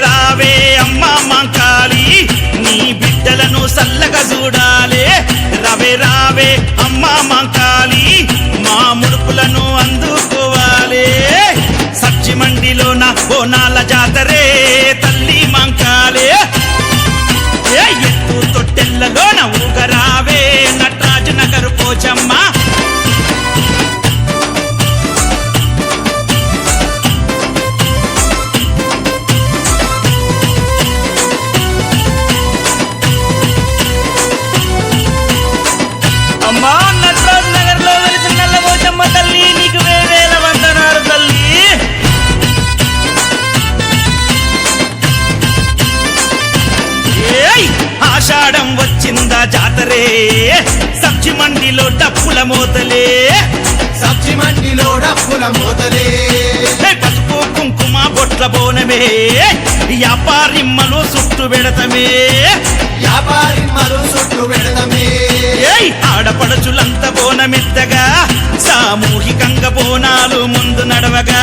రావే అమ్మ మాంకాళి నీ బిడ్డలను సల్లగా చూడాలే రావే అమ్మ మాంకాళి మా ముడుపులను అందుకోవాలే సబ్జి మండిలో నా బోనాల జాతరే తల్లి మాంకాళి ఎత్తు తొట్టెల్లలోన ఊగరావే నటరాజు నగరు పోచమ్మ ఆషాఢం వచ్చిందా జాతరే సబ్జి మండిలో డప్పుల మోతలే సబ్జి మండిలో డప్పుల మోతలే పసుపు కుంకుమ బొట్ల బోనమే వ్యాపారిమ్మలు చుట్టు పెడతమే వ్యాపారిమ్మలు చుట్టు పెడతమే ఆడపడచులంత బోనమెత్తగా సామూహికంగా బోనాలు ముందు నడవగా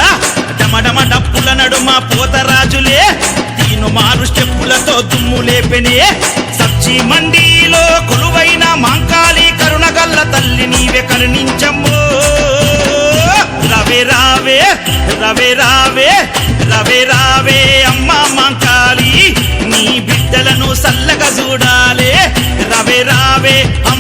డమడమ డప్పుల నడుమ పోతరాజులే తీను మారు స్టెప్పులతో దుమ్ము లేపెనే సబ్జి మండిలో కొలువైన మాంకాళి కరుణగల్ల తల్లి నీవే కరుణించమ్మో రావే అమ్మ మాంకాళి నీ బిడ్డలను సల్లగా చూడాలే